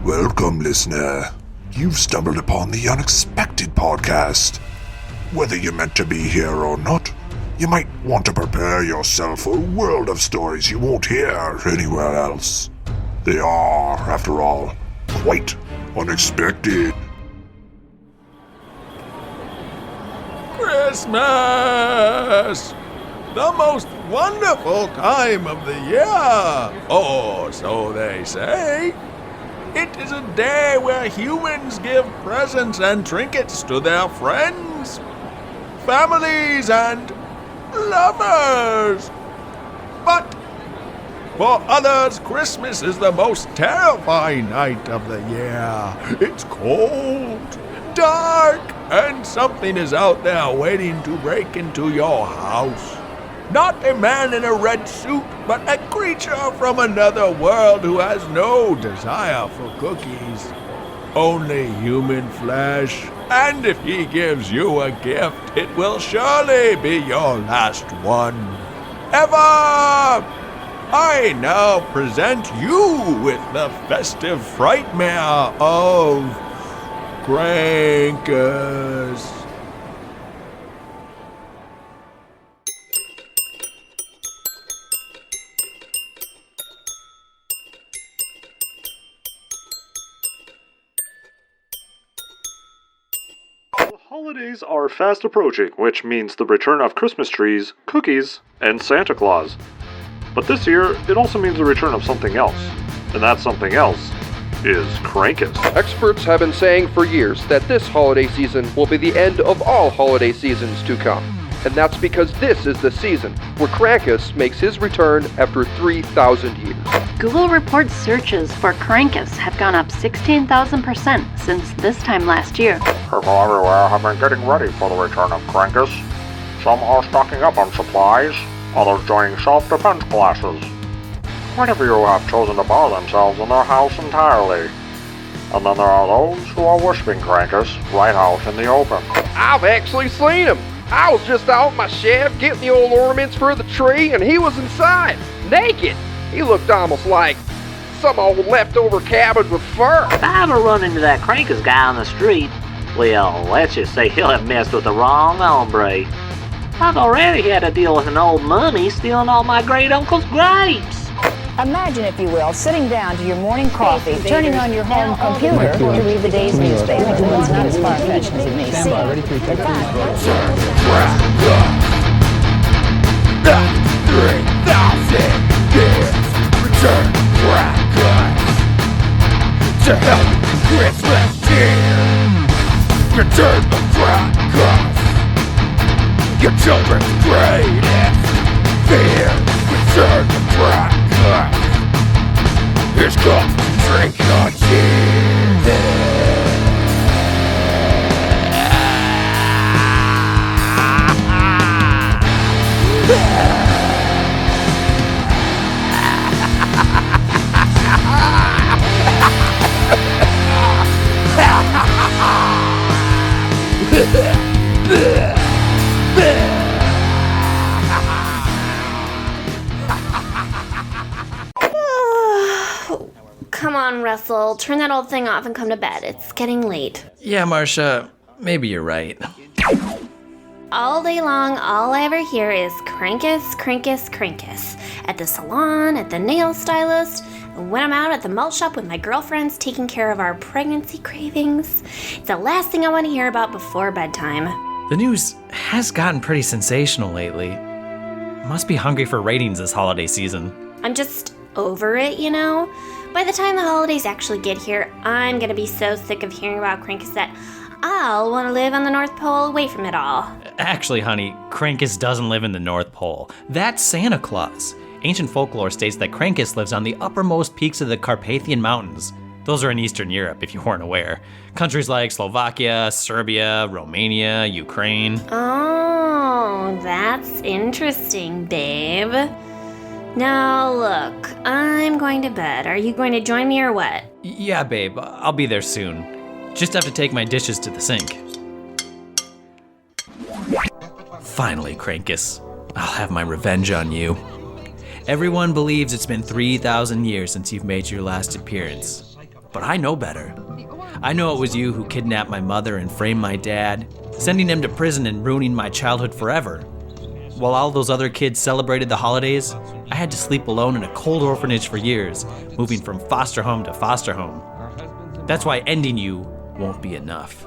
Welcome, listener. You've stumbled upon the Unexpected Podcast. Whether you're meant to be here or not, you might want to prepare yourself for a world of stories you won't hear anywhere else. They are, after all, quite unexpected. Christmas! The most wonderful time of the year! Or so they say. It is a day where humans give presents and trinkets to their friends, families, and lovers. But for others, Christmas is the most terrifying night of the year. It's cold, dark, and something is out there waiting to break into your house. Not a man in a red suit, but a creature from another world who has no desire for cookies. Only human flesh. And if he gives you a gift, it will surely be your last one. Ever! I now present you with the festive frightmare of Krankus. Holidays are fast approaching, which means the return of Christmas trees, cookies, and Santa Claus. But this year, it also means the return of something else. And that something else is Krankus. Experts have been saying for years that this holiday season will be the end of all holiday seasons to come. And that's because this is the season where Krankus makes his return after 3,000 years. Google reports searches for Krankus have gone up 16,000% since this time last year. People everywhere have been getting ready for the return of Krankus. Some are stocking up on supplies, others joining self-defense classes. Quite a few have chosen to bar themselves in their house entirely. And then there are those who are worshiping Krankus right out in the open. I've actually seen him. I was just out in my shed getting the old ornaments for the tree, and he was inside, naked. He looked almost like some old leftover cabbage with fur. If I ever run into that Krankus guy on the street, well, let's just say he'll have messed with the wrong hombre. I've already had to deal with an old mummy stealing all my great-uncle's grapes. Imagine, if you will, sitting down to your morning coffee, turning on your home computer to read the day's newspaper. Well, it's not as far-fetched as it may seem. Ready for your 3,000 years, return Krankus to help Christmas cheer. Return the Krankus, your children's greatest fear. Return the Krankus. Here's come drink your cheer. Come on, Russell. Turn that old thing off and come to bed. It's getting late. Yeah, Marcia, maybe you're right. All day long, all I ever hear is Krankus, Krankus, Krankus. At the salon, at the nail stylist, and when I'm out at the malt shop with my girlfriends taking care of our pregnancy cravings. It's the last thing I want to hear about before bedtime. The news has gotten pretty sensational lately. Must be hungry for ratings this holiday season. I'm just over it, you know? By the time the holidays actually get here, I'm gonna be so sick of hearing about Krankus that I'll want to live on the North Pole away from it all. Actually, honey, Krankus doesn't live in the North Pole. That's Santa Claus. Ancient folklore states that Krankus lives on the uppermost peaks of the Carpathian Mountains. Those are in Eastern Europe, if you weren't aware. Countries like Slovakia, Serbia, Romania, Ukraine. Oh, that's interesting, babe. Now look, I'm going to bed. Are you going to join me or what? Yeah, babe, I'll be there soon. Just have to take my dishes to the sink. Finally, Krankus, I'll have my revenge on you. Everyone believes it's been 3,000 years since you've made your last appearance. But I know better. I know it was you who kidnapped my mother and framed my dad, sending him to prison and ruining my childhood forever. While all those other kids celebrated the holidays, I had to sleep alone in a cold orphanage for years, moving from foster home to foster home. That's why ending you won't be enough.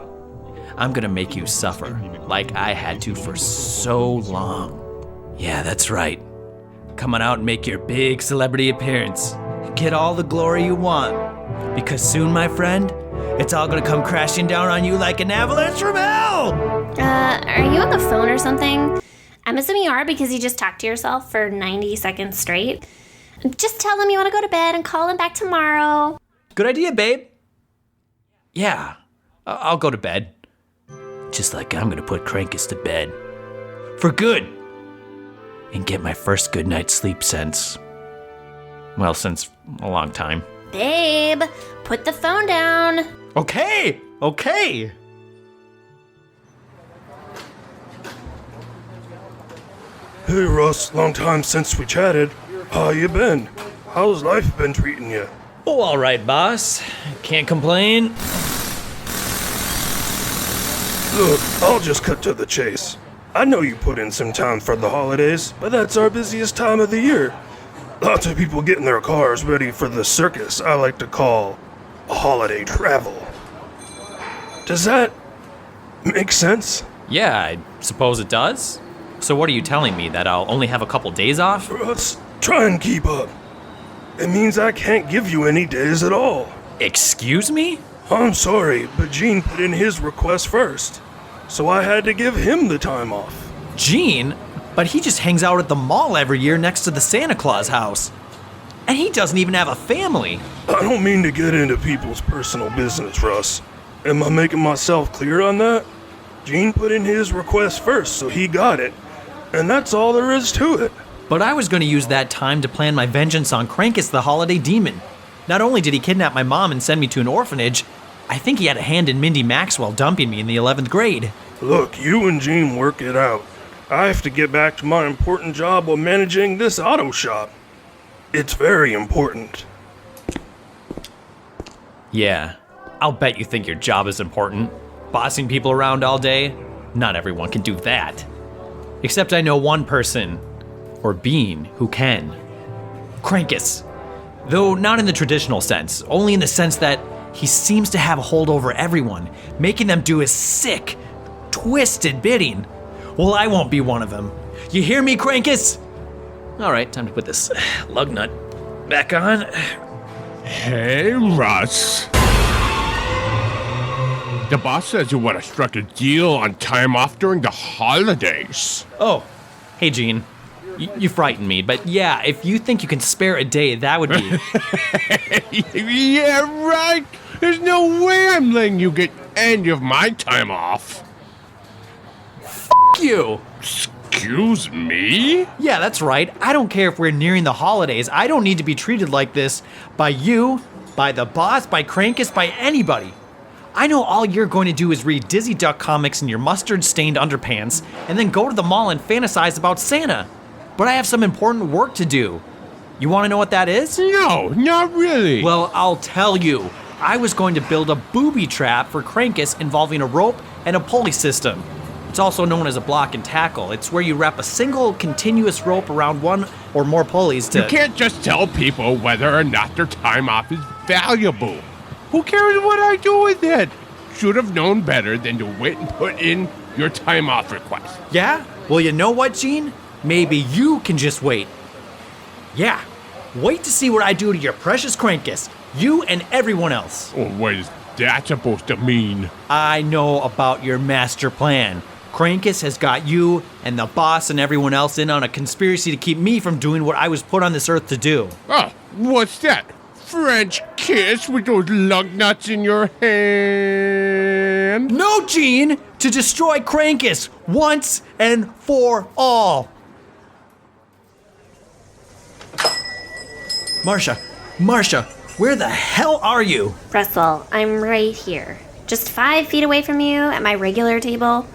I'm gonna make you suffer, like I had to for so long. Yeah, that's right. Come on out and make your big celebrity appearance. Get all the glory you want. Because soon, my friend, it's all gonna come crashing down on you like an avalanche from hell! Are you on the phone or something? I'm assuming you are because you just talked to yourself for 90 seconds straight. Just tell them you want to go to bed and call them back tomorrow. Good idea, babe. Yeah, I'll go to bed. Just like I'm gonna put Krankus to bed. For good! And get my first good night's sleep since a long time. Babe, put the phone down. Okay. Hey Russ, long time since we chatted. How you been? How's life been treating you? Oh, all right, boss. Can't complain. Look, I'll just cut to the chase. I know you put in some time for the holidays, but that's our busiest time of the year. Lots of people getting their cars ready for the circus I like to call holiday travel. Does that make sense? Yeah, I suppose it does. So what are you telling me, that I'll only have a couple days off? Russ, try and keep up. It means I can't give you any days at all. Excuse me? I'm sorry, but Gene put in his request first, so I had to give him the time off. Gene? But he just hangs out at the mall every year next to the Santa Claus house. And he doesn't even have a family. I don't mean to get into people's personal business, Russ. Am I making myself clear on that? Gene put in his request first, so he got it. And that's all there is to it. But I was going to use that time to plan my vengeance on Krankus the holiday demon. Not only did he kidnap my mom and send me to an orphanage, I think he had a hand in Mindy Maxwell dumping me in the 11th grade. Look, you and Gene work it out. I have to get back to my important job of managing this auto shop. It's very important. Yeah, I'll bet you think your job is important. Bossing people around all day? Not everyone can do that. Except I know one person, or being, who can. Krankus. Though not in the traditional sense, only in the sense that he seems to have a hold over everyone, making them do his sick, twisted bidding. Well, I won't be one of them. You hear me, Krankus? All right, time to put this lug nut back on. Hey, Russ. The boss says you want to strike a deal on time off during the holidays. Oh, hey, Gene. You frightened me, but yeah, if you think you can spare a day, that would be... Yeah, right. There's no way I'm letting you get any of my time off. You. Excuse me? Yeah, that's right. I don't care if we're nearing the holidays. I don't need to be treated like this by you, by the boss, by Krankus, by anybody. I know all you're going to do is read Dizzy Duck comics in your mustard-stained underpants and then go to the mall and fantasize about Santa. But I have some important work to do. You want to know what that is? No, not really. Well, I'll tell you. I was going to build a booby trap for Krankus involving a rope and a pulley system. It's also known as a block and tackle. It's where you wrap a single continuous rope around one or more pulleys to... You can't just tell people whether or not their time off is valuable. Who cares what I do with it? Should have known better than to wait and put in your time off request. Yeah? Well, you know what, Gene? Maybe you can just wait. Yeah. Wait to see what I do to your precious Krankus. You and everyone else. Oh, what is that supposed to mean? I know about your master plan. Krankus has got you and the boss and everyone else in on a conspiracy to keep me from doing what I was put on this earth to do. Oh, what's that? French kiss with those lug nuts in your hand? No, Gene! To destroy Krankus once and for all. Marcia, where the hell are you? Russell, I'm right here. Just 5 feet away from you at my regular table.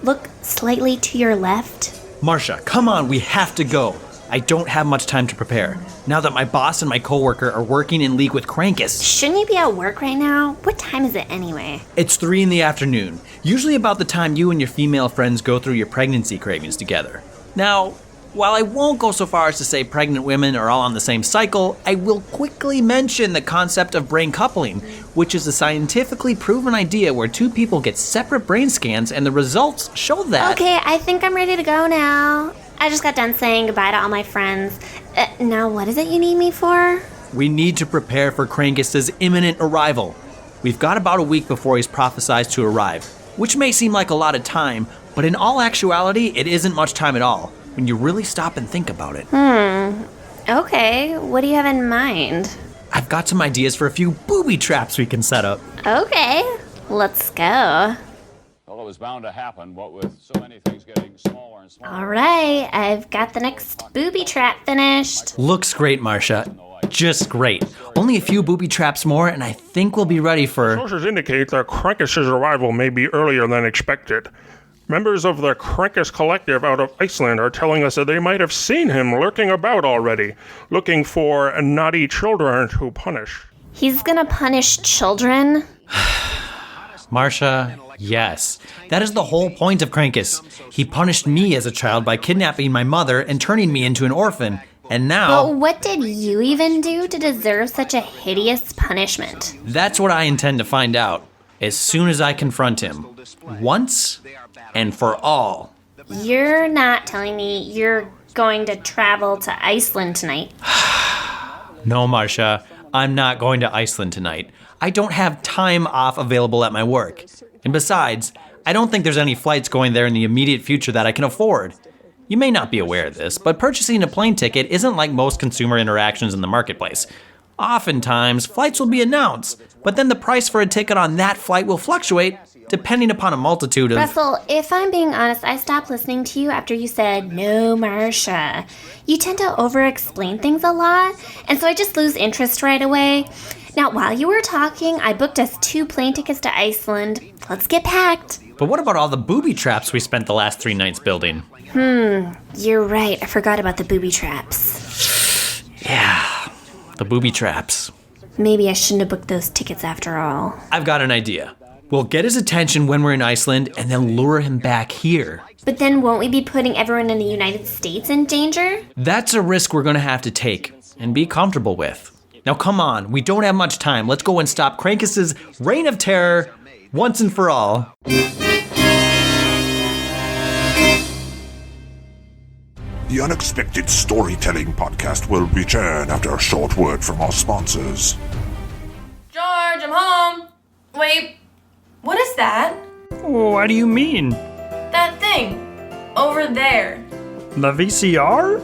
Look slightly to your left. Marcia, come on, we have to go. I don't have much time to prepare, now that my boss and my coworker are working in league with Krankus. Shouldn't you be at work right now? What time is it anyway? It's 3 in the afternoon, usually about the time you and your female friends go through your pregnancy cravings together. Now, while I won't go so far as to say pregnant women are all on the same cycle, I will quickly mention the concept of brain coupling, which is a scientifically proven idea where 2 people get separate brain scans and the results show that. Okay, I think I'm ready to go now. I just got done saying goodbye to all my friends. Now what is it you need me for? We need to prepare for Krankus' imminent arrival. We've got about a week before he's prophesized to arrive, which may seem like a lot of time, but in all actuality, it isn't much time at all, when you really stop and think about it. Okay, what do you have in mind? I've got some ideas for a few booby traps we can set up. Okay, let's go. Well, it was bound to happen, what with so many things getting smaller and smaller. All right, I've got the next booby trap finished. Looks great, Marcia. Just great. Only a few booby traps more, and I think we'll be ready for... Sources indicate that Krankus' arrival may be earlier than expected. Members of the Krankus Collective out of Iceland are telling us that they might have seen him lurking about already, looking for naughty children to punish. He's gonna punish children? Marcia, yes. That is the whole point of Krankus. He punished me as a child by kidnapping my mother and turning me into an orphan. And now... But what did you even do to deserve such a hideous punishment? That's what I intend to find out, as soon as I confront him. Once and for all. You're not telling me you're going to travel to Iceland tonight? No, Marcia, I'm not going to Iceland tonight. I don't have time off available at my work. And besides, I don't think there's any flights going there in the immediate future that I can afford. You may not be aware of this, but purchasing a plane ticket isn't like most consumer interactions in the marketplace. Oftentimes, flights will be announced, but then the price for a ticket on that flight will fluctuate depending upon a multitude of... Russell, if I'm being honest, I stopped listening to you after you said, "No, Marcia." You tend to over-explain things a lot, and so I just lose interest right away. Now, while you were talking, I booked us 2 plane tickets to Iceland. Let's get packed. But what about all the booby traps we spent the last 3 nights building? You're right. I forgot about the booby traps. Yeah, the booby traps. Maybe I shouldn't have booked those tickets after all. I've got an idea. We'll get his attention when we're in Iceland and then lure him back here. But then won't we be putting everyone in the United States in danger? That's a risk we're gonna have to take and be comfortable with. Now come on, we don't have much time. Let's go and stop Krankus' reign of terror once and for all. The Unexpected Storytelling Podcast will return after a short word from our sponsors. George, I'm home. Wait, what is that? What do you mean? That thing. Over there. The VCR?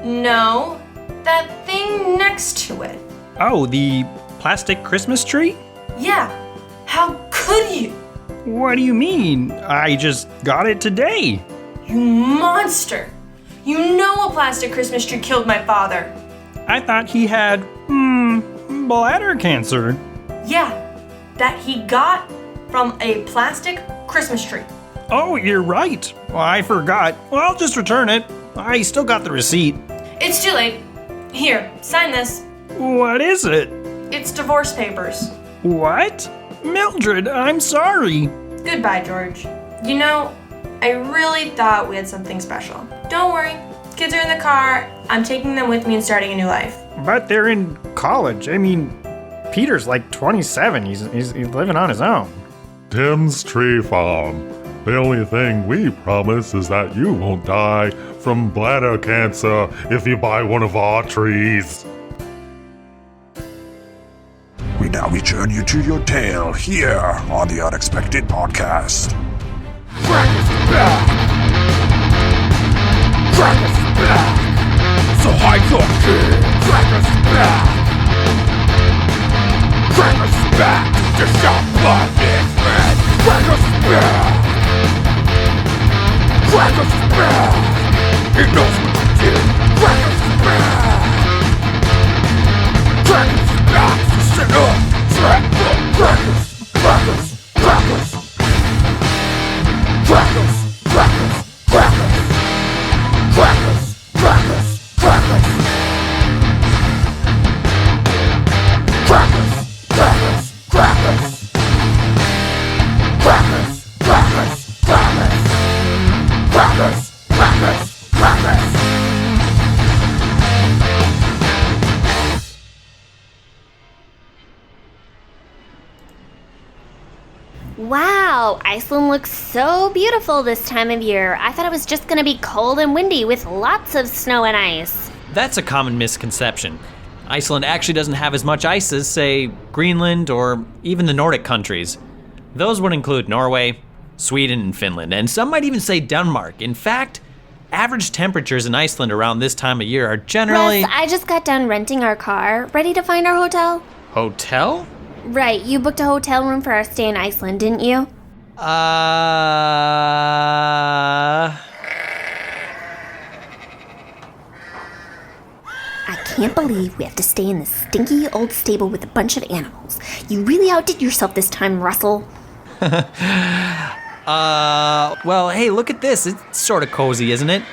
No, that thing next to it. Oh, the plastic Christmas tree? Yeah, how could you? What do you mean? I just got it today. You monster. You know a plastic Christmas tree killed my father. I thought he had, bladder cancer. Yeah, that he got from a plastic Christmas tree. Oh, you're right. Well, I forgot. Well, I'll just return it. I still got the receipt. It's too late. Here, sign this. What is it? It's divorce papers. What? Mildred, I'm sorry. Goodbye, George. You know, I really thought we had something special. Don't worry. Kids are in the car. I'm taking them with me and starting a new life. But they're in college. I mean, Peter's like 27. He's living on his own. Tim's Tree Farm. The only thing we promise is that you won't die from bladder cancer if you buy one of our trees. We now return you to your tale here on the Unexpected Podcast. Krankus is back! Krankus is back! So hide your kids! Krankus is back! Krankus is back! Just your blood is red! Krankus is back! Krankus is back! He knows what you did! Krankus is back! Krankus is back! So sit up! Trap up! Krankus! Krankus! Krankus! Krankus! Krankus! Krankus! Krankus! Krankus! Wow, Iceland looks so beautiful this time of year. I thought it was just gonna be cold and windy with lots of snow and ice. That's a common misconception. Iceland actually doesn't have as much ice as, say, Greenland or even the Nordic countries. Those would include Norway, Sweden, and Finland, and some might even say Denmark. In fact, average temperatures in Iceland around this time of year are generally... Russ, I just got done renting our car. Ready to find our hotel? Hotel? Right, you booked a hotel room for our stay in Iceland, didn't you? I can't believe we have to stay in this stinky old stable with a bunch of animals. You really outdid yourself this time, Russell. Well, hey, look at this. It's sort of cozy, isn't it?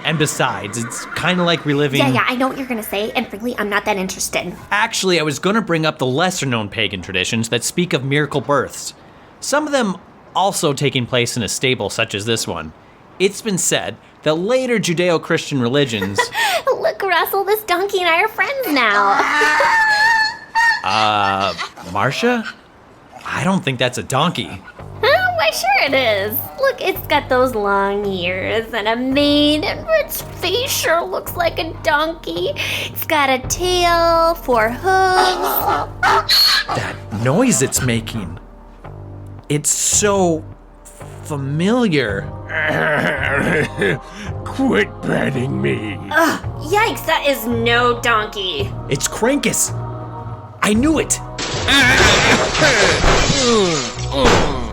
And besides, it's kind of like reliving... Yeah, I know what you're gonna say, and frankly, I'm not that interested. Actually, I was gonna bring up the lesser-known pagan traditions that speak of miracle births. Some of them also taking place in a stable such as this one. It's been said that later Judeo-Christian religions... Look, Russell, this donkey and I are friends now. Marcia? I don't think that's a donkey. Why, sure it is. Look, it's got those long ears and a mane, and its face sure looks like a donkey. It's got a tail, 4 hooves. That noise it's making. It's so familiar. Quit petting me. Ugh, yikes, that is no donkey. It's Krankus. I knew it.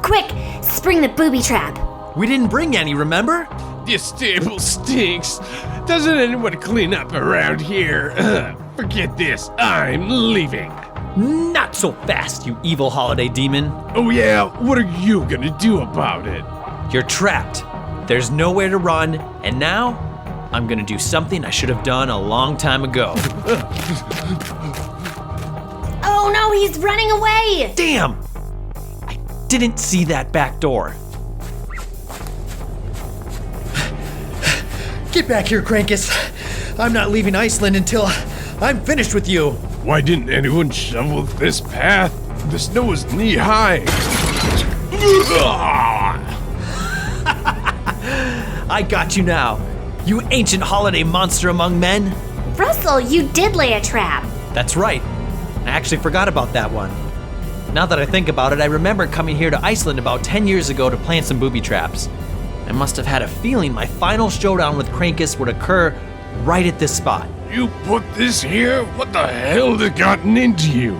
Quick, spring the booby trap. We didn't bring any, remember? This stable stinks. Doesn't anyone clean up around here? Forget this. I'm leaving. Not so fast, you evil holiday demon. Oh yeah? What are you gonna do about it? You're trapped. There's nowhere to run, and now I'm gonna do something I should have done a long time ago. Oh no, he's running away! Damn! I didn't see that back door. Get back here, Krankus. I'm not leaving Iceland until I'm finished with you. Why didn't anyone shovel this path? The snow is knee-high. I got you now, you ancient holiday monster among men. Russell, you did lay a trap. That's right. I actually forgot about that one. Now that I think about it, I remember coming here to Iceland about 10 years ago to plant some booby traps. I must have had a feeling my final showdown with Krankus would occur right at this spot. You put this here? What the hell has gotten into you?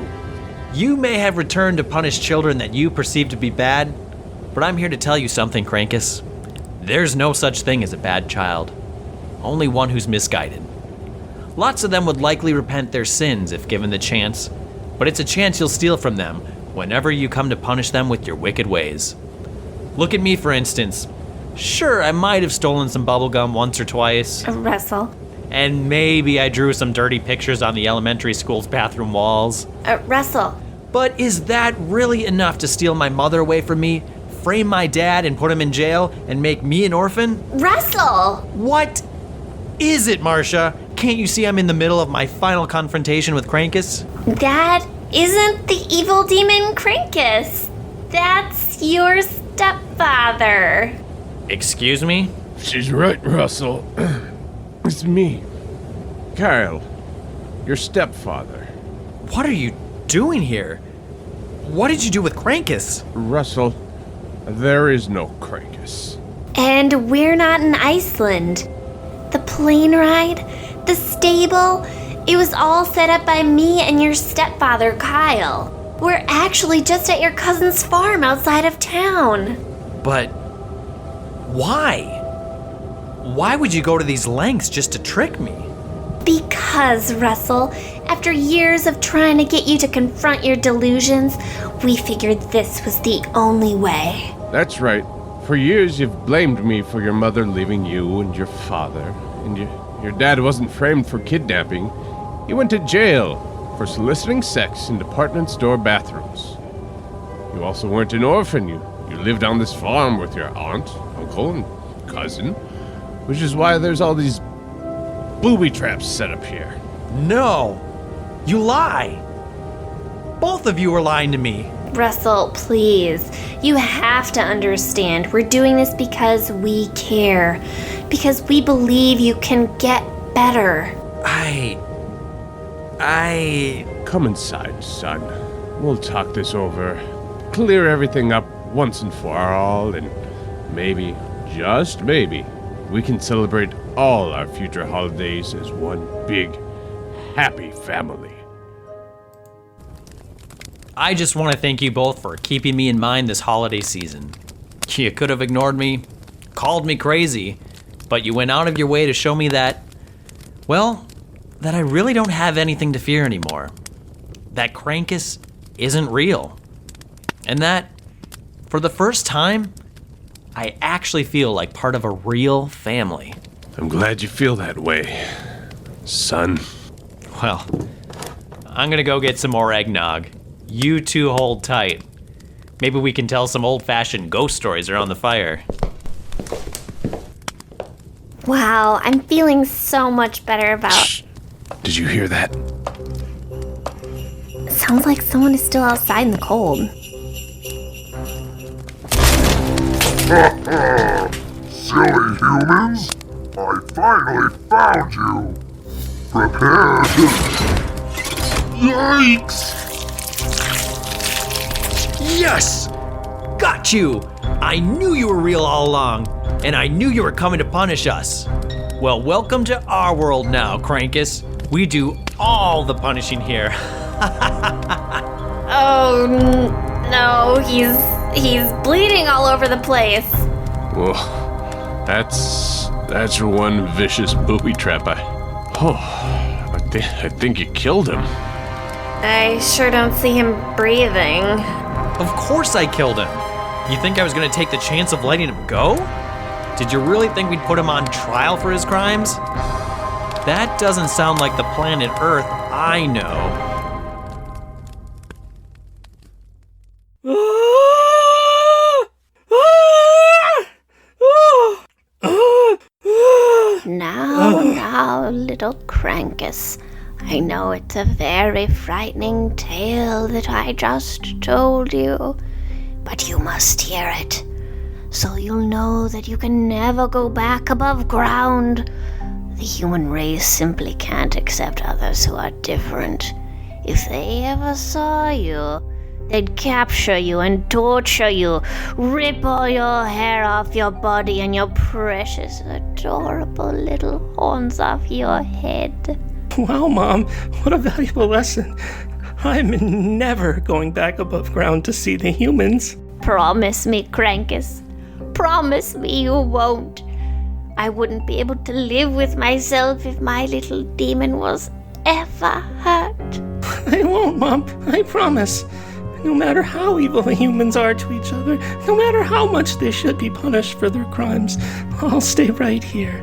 You may have returned to punish children that you perceive to be bad, but I'm here to tell you something, Krankus. There's no such thing as a bad child. Only one who's misguided. Lots of them would likely repent their sins if given the chance, but it's a chance you'll steal from them whenever you come to punish them with your wicked ways. Look at me, for instance. Sure, I might have stolen some bubblegum once or twice. Russell. And maybe I drew some dirty pictures on the elementary school's bathroom walls. Russell. But is that really enough to steal my mother away from me, frame my dad and put him in jail, and make me an orphan? Russell! What is it, Marcia? Can't you see I'm in the middle of my final confrontation with Krankus? That isn't the evil demon Krankus. That's your stepfather. Excuse me? She's right, Russell. It's me, Kyle, your stepfather. What are you doing here? What did you do with Krankus? Russell, there is no Krankus. And we're not in Iceland. The plane ride, the stable, it was all set up by me and your stepfather, Kyle. We're actually just at your cousin's farm outside of town. But why? Why would you go to these lengths just to trick me? Because, Russell, after years of trying to get you to confront your delusions, we figured this was the only way. That's right. For years you've blamed me for your mother leaving you and your father. And your dad wasn't framed for kidnapping. He went to jail for soliciting sex in department store bathrooms. You also weren't an orphan. You lived on this farm with your aunt, uncle, and cousin, which is why there's all these booby traps set up here. No! You lie! Both of you are lying to me. Russell, please. You have to understand. We're doing this because we care. Because we believe you can get better. Come inside, son. We'll talk this over. Clear everything up once and for all, and maybe, just maybe, we can celebrate all our future holidays as one big, happy family. I just want to thank you both for keeping me in mind this holiday season. You could have ignored me, called me crazy, but you went out of your way to show me that, well, that I really don't have anything to fear anymore. That Krankus isn't real. And that, for the first time, I actually feel like part of a real family. I'm glad you feel that way, son. Well, I'm gonna go get some more eggnog. You two hold tight. Maybe we can tell some old-fashioned ghost stories around the fire. Wow, I'm feeling so much better about... Shh. Did you hear that? Sounds like someone is still outside in the cold. Silly humans! I finally found you! Prepare to... Yikes! Yes! Got you! I knew you were real all along, and I knew you were coming to punish us. Well, welcome to our world now, Krankus. We do all the punishing here. Oh, no, he's bleeding all over the place. Well, that's one vicious booby trap. I think you killed him. I sure don't see him breathing. Of course I killed him. You think I was gonna take the chance of letting him go? Did you really think we'd put him on trial for his crimes? That doesn't sound like the planet Earth I know. Now, little Krankus. I know it's a very frightening tale that I just told you, but you must hear it, so you'll know that you can never go back above ground. The human race simply can't accept others who are different. If they ever saw you, they'd capture you and torture you, rip all your hair off your body and your precious, adorable little horns off your head. Wow, Mom, what a valuable lesson. I'm never going back above ground to see the humans. Promise me, Krankus. Promise me you won't. I wouldn't be able to live with myself if my little demon was ever hurt. I won't, Mom. I promise. No matter how evil the humans are to each other, no matter how much they should be punished for their crimes, I'll stay right here.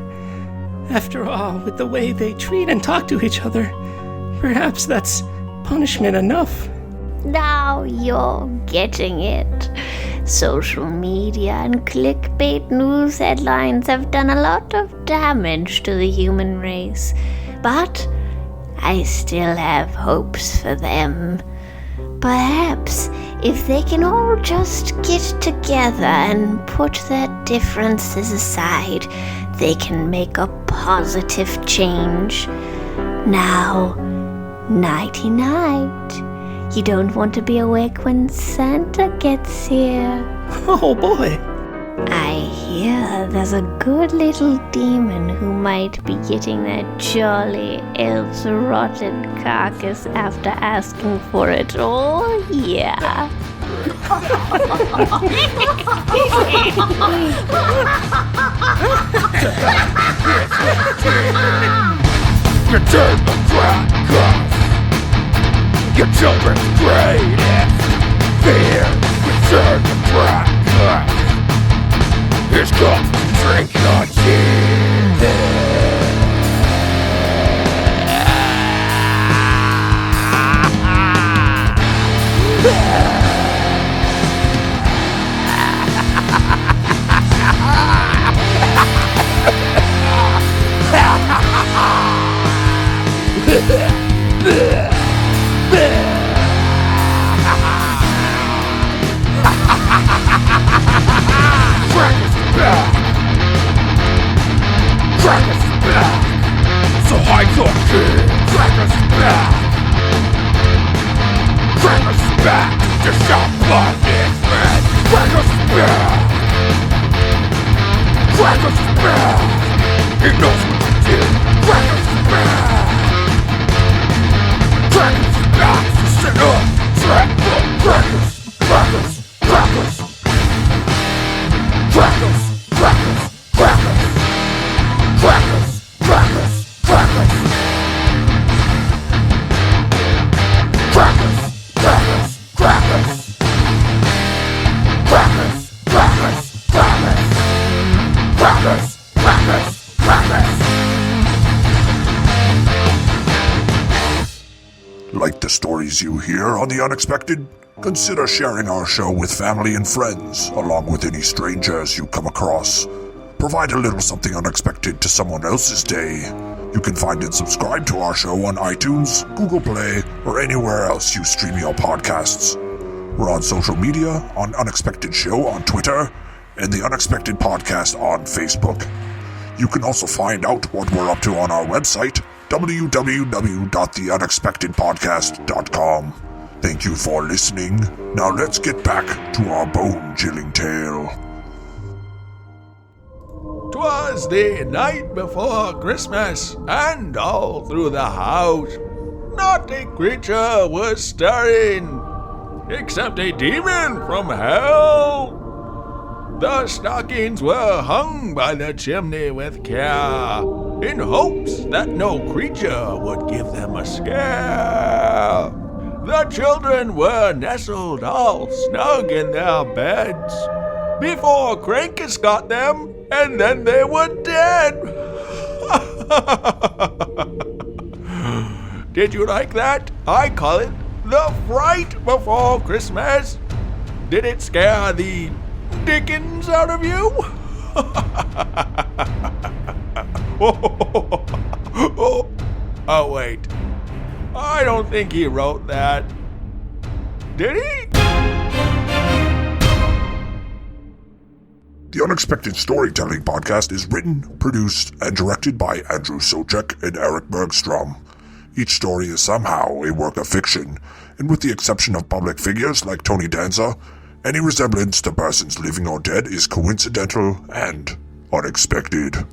After all, with the way they treat and talk to each other, perhaps that's punishment enough. Now you're getting it. Social media and clickbait news headlines have done a lot of damage to the human race, but I still have hopes for them. Perhaps if they can all just get together and put their differences aside, they can make a positive change. Now, nighty-night. You don't want to be awake when Santa gets here. Oh boy. I hear there's a good little demon who might be getting that jolly elf's rotted carcass after asking for it. Oh, yeah. Return the Krankus, your children's greatest fear. Return the Krankus. Here's come to drink your tears. back to shop blood its red. Krankus spear. Krankus spear. He knows what to do. Krankus spear. Krankus back to set up. Trap for Krankus. Krankus. Krankus. Krankus. Krankus. Krankus. Krankus. Krankus. Krankus. Krankus. Krankus. Krankus. Krankus. Krankus. Krankus. Krankus. Krankus. Krankus. Like the stories you hear on The Unexpected? Consider sharing our show with family and friends, along with any strangers you come across. Provide a little something unexpected to someone else's day. You can find and subscribe to our show on iTunes, Google Play, or anywhere else you stream your podcasts. We're on social media, on Unexpected Show on Twitter, and The Unexpected Podcast on Facebook. You can also find out what we're up to on our website, www.theunexpectedpodcast.com. Thank you for listening. Now let's get back to our bone-chilling tale. 'Twas the night before Christmas, and all through the house not a creature was stirring, except a demon from hell. The stockings were hung by the chimney with care, in hopes that no creature would give them a scare. The children were nestled all snug in their beds before Krankus got them, and then they were dead. Did you like that? I call it the fright before Christmas. Did it scare the dickens out of you? Oh, wait. I don't think he wrote that. Did he? The Unexpected Storytelling Podcast is written, produced, and directed by Andrew Soucek and Erik Bergstrom. Each story is somehow a work of fiction, and with the exception of public figures like Tony Danza, any resemblance to persons living or dead is coincidental and unexpected.